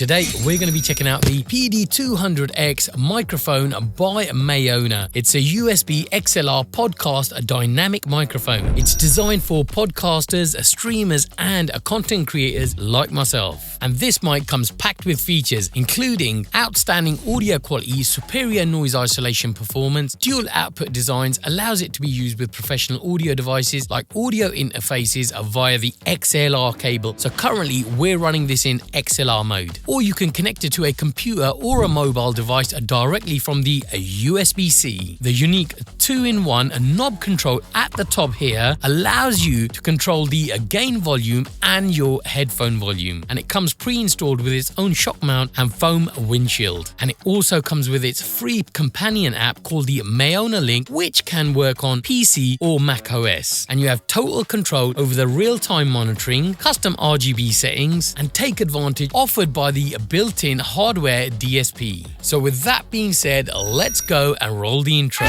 Today, we're going to be checking out the PD200X microphone by Maono. It's a USB XLR podcast dynamic microphone. It's designed for podcasters, streamers, and content creators like myself. And this mic comes packed with features, including outstanding audio quality, superior noise isolation performance, dual output designs, allows it to be used with professional audio devices like audio interfaces via the XLR cable. So currently, we're running this in XLR mode. Or you can connect it to a computer or a mobile device directly from the USB-C. The unique 2-in-1 knob control at the top here allows you to control the gain volume and your headphone volume. And it comes pre-installed with its own shock mount and foam windshield. And it also comes with its free companion app called the Maono Link, which can work on PC or Mac OS. And you have total control over the real-time monitoring, custom RGB settings, and take advantage offered by the built-in hardware DSP. So with that being said, let's go and roll the intro.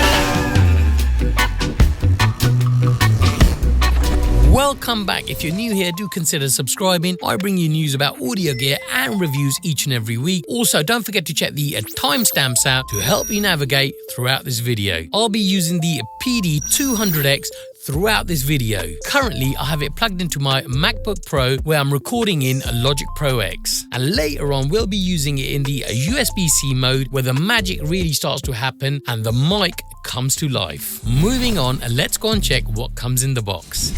Welcome back. If you're new here, do consider subscribing. I bring you news about audio gear and reviews each and every week. Also, don't forget to check the timestamps out to help you navigate throughout this video. I'll be using the PD200X throughout this video. Currently, I have it plugged into my MacBook Pro where I'm recording in Logic Pro X. And later on, we'll be using it in the USB-C mode where the magic really starts to happen and the mic comes to life. Moving on, let's go and check what comes in the box.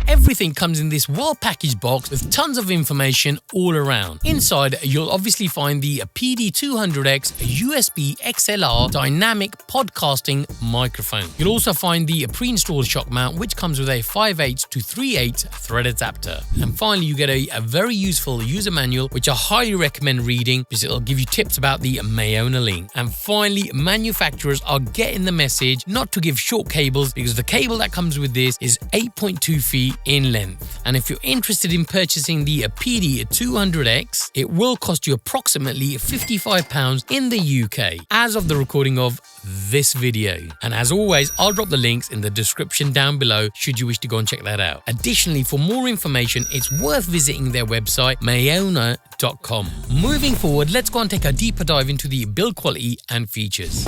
Everything comes in this well-packaged box with tons of information all around. Inside, you'll obviously find the PD200X USB XLR dynamic podcasting microphone. You'll also find the pre-installed shock mount, which comes with a 5/8 to 3/8 thread adapter. And finally, you get a very useful user manual, which I highly recommend reading because it'll give you tips about the Maono Link. And finally, manufacturers are getting the message not to give short cables because the cable that comes with this is 8.2 feet in length. And if you're interested in purchasing the PD200X, it will cost you approximately £55 in the UK as of the recording of this video. And as always, I'll drop the links in the description down below should you wish to go and check that out. Additionally, for more information, it's worth visiting their website, maono.com. Moving forward, let's go and take a deeper dive into the build quality and features.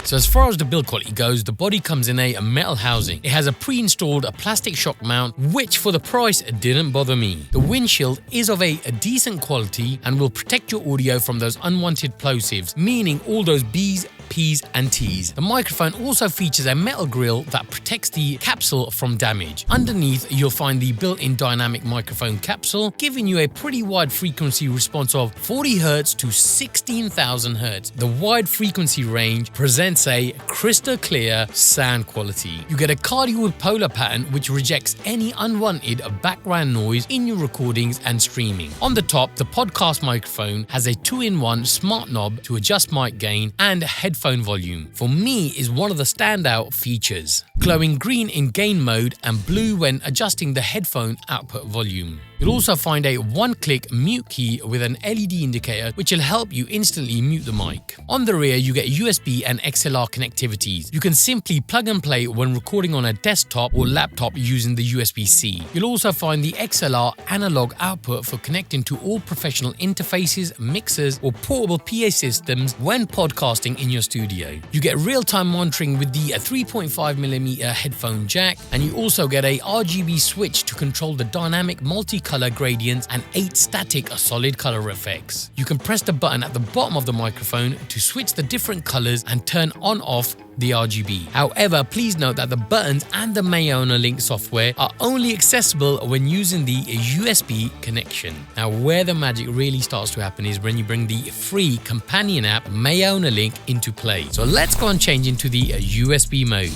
So as far as the build quality goes, the body comes in a metal housing. It has a pre-installed plastic shock mount, which for the price didn't bother me. The windshield is of a decent quality and will protect your audio from those unwanted plosives, meaning all those B's, P's and T's. The microphone also features a metal grille that protects the capsule from damage. Underneath, you'll find the built-in dynamic microphone capsule, giving you a pretty wide frequency response of 40 Hz to 16,000 Hz. The wide frequency range presents a crystal clear sound quality. You get a cardioid polar pattern which rejects any unwanted background noise in your recordings and streaming. On the top, the podcast microphone has a 2-in-1 smart knob to adjust mic gain and headphone volume. For me, is one of the standout features. Glowing green in gain mode and blue when adjusting the headphone output volume. You'll also find a one-click mute key with an LED indicator which will help you instantly mute the mic. On the rear, you get USB and XLR connectivities. You can simply plug and play when recording on a desktop or laptop using the USB-C. You'll also find the XLR analog output for connecting to all professional interfaces, mixers, or portable PA systems when podcasting in your studio. You get real-time monitoring with the 3.5mm headphone jack, and you also get a RGB switch to control the dynamic multi-color gradients and 8 static solid color effects. You can press the button at the bottom of the microphone to switch the different colors and turn on/off the RGB. However, please note that the buttons and the Maono Link software are only accessible when using the USB connection. Now, where the magic really starts to happen is when you bring the free companion app Maono Link into play. So let's go and change into the USB mode.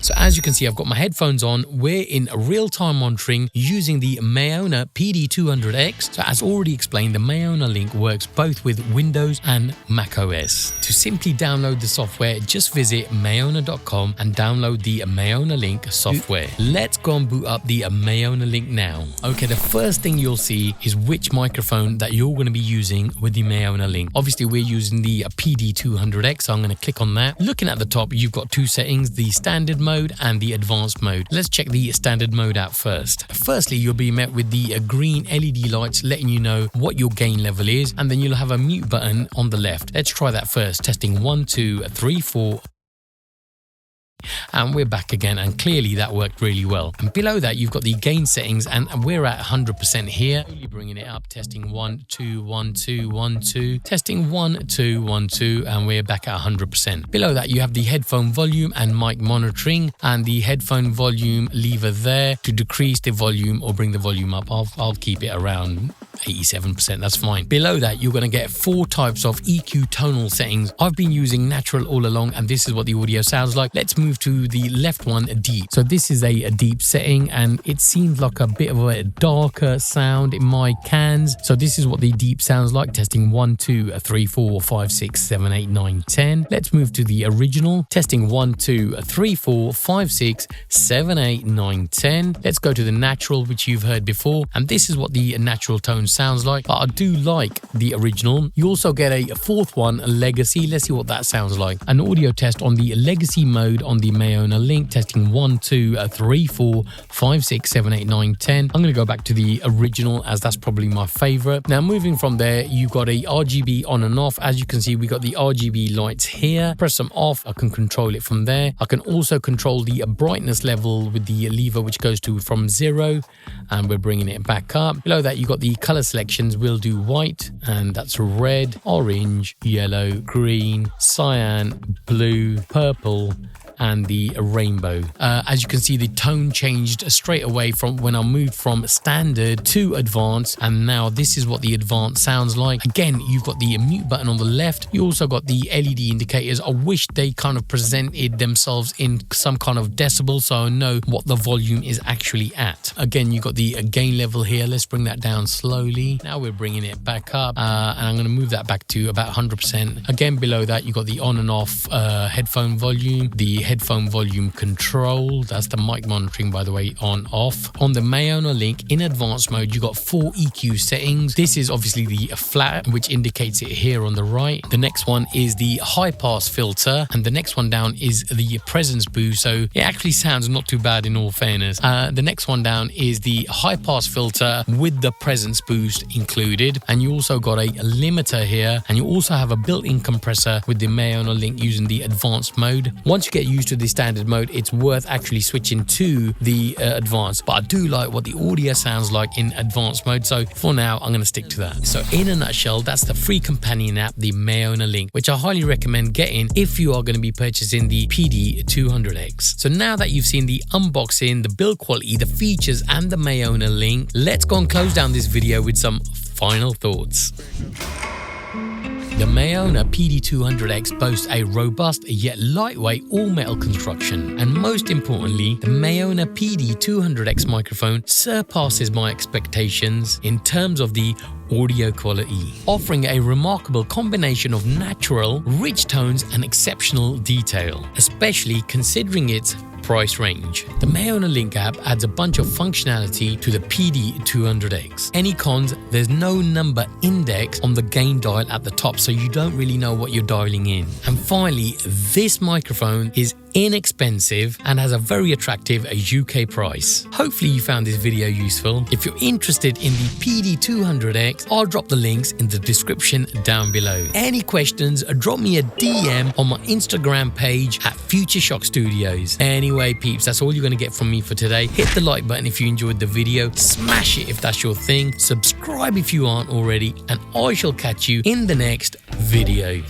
So as you can see, I've got my headphones on. We're in real-time monitoring using the Maono PD200X. So as already explained, the Maono Link works both with Windows and Mac OS. To simply download the software, just visit maono.com and download the Maono Link software. Let's go and boot up the Maono Link now. Okay, the first thing you'll see is which microphone that you're going to be using with the Maono Link. Obviously, we're using the PD200X, so I'm going to click on that. Looking at the top, you've got two settings, the standard mode mode and the advanced mode. Let's check the standard mode out first. Firstly, you'll be met with the green LED lights letting you know what your gain level is, and then you'll have a mute button on the left. Let's try that first. Testing 1, 2, 3, 4. And we're back again, and clearly that worked really well. And below that you've got the gain settings, and we're at 100% here. Slowly bringing it up, testing 1, 2, 1, 2, 1, 2, testing 1, 2, 1, 2, and we're back at 100%. Below that you have the headphone volume and mic monitoring, and the headphone volume lever there to decrease the volume or bring the volume up. I'll keep it around 87%, that's fine. Below that you're going to get 4 types of EQ tonal settings. I've been using natural all along, and this is what the audio sounds like. Let's move to the left one, deep. So this is a deep setting, and it seems like a bit of a darker sound in my cans. So this is what the deep sounds like. Testing 1, 2, 3, 4, 5, 6, 7, 8, 9, 10. Let's move to the original. Testing 1, 2, 3, 4, 5, 6, 7, 8, 9, 10. Let's go to the natural, which you've heard before, and this is what the natural tone sounds like. But I do like the original. You also get a 4th one, legacy. Let's see what that sounds like. An audio test on the legacy mode on the Maono Link. Testing 1, 2, 3, 4, 5, 6, 7, 8, 9, 10. I'm going to go back to the original as that's probably my favorite. Now moving from there, you've got a RGB on and off. As you can see, we got the RGB lights here. Press them off, I can control it from there. I can also control the brightness level with the lever, which goes to from 0, and we're bringing it back up. Below that you got the color selections. We'll do white, and that's red, orange, yellow, green, cyan, blue, purple, and the rainbow. As you can see, the tone changed straight away from when I moved from standard to advanced, and now this is what the advanced sounds like. Again, you've got the mute button on the left. You also got the LED indicators. I wish they kind of presented themselves in some kind of decibel so I know what the volume is actually at. Again, you got the gain level here. Let's bring that down slowly. Now we're bringing it back up, and I'm going to move that back to about 100%. Again, below that you got the on and off headphone volume, the headphone volume control. That's the mic monitoring, by the way, on off. On the Maono Link in advanced mode, you got 4 EQ settings. This is obviously the flat, which indicates it here on the right. The next one is the high pass filter, and the next one down is the presence boost. So it actually sounds not too bad in all fairness. The next one down is the high pass filter with the presence boost included, and you also got a limiter here, and you also have a built-in compressor with the Maono Link using the advanced mode. Once you get used to the standard mode, it's worth actually switching to the advanced, but I do like what the audio sounds like in advanced mode, so for now I'm going to stick to that. So in a nutshell, that's the free companion app, the Maono Link, which I highly recommend getting if you are going to be purchasing the PD200X. So now that you've seen the unboxing, the build quality, the features and the Maono Link, let's go and close down this video with some final thoughts. The Maono PD200X boasts a robust yet lightweight all-metal construction, and most importantly, the Maono PD200X microphone surpasses my expectations in terms of the audio quality, offering a remarkable combination of natural, rich tones and exceptional detail, especially considering its price range. The Maono Link app adds a bunch of functionality to the PD200X. Any cons, there's no number index on the gain dial at the top, so you don't really know what you're dialing in. And finally, this microphone is inexpensive and has a very attractive UK price. Hopefully you found this video useful. If you're interested in the PD200X, I'll drop the links in the description down below. Any questions, drop me a DM on my Instagram page at futureshockstudios. Anyway peeps, that's all you're going to get from me for today. Hit the like button if you enjoyed the video, smash it if that's your thing, subscribe if you aren't already, and I shall catch you in the next video.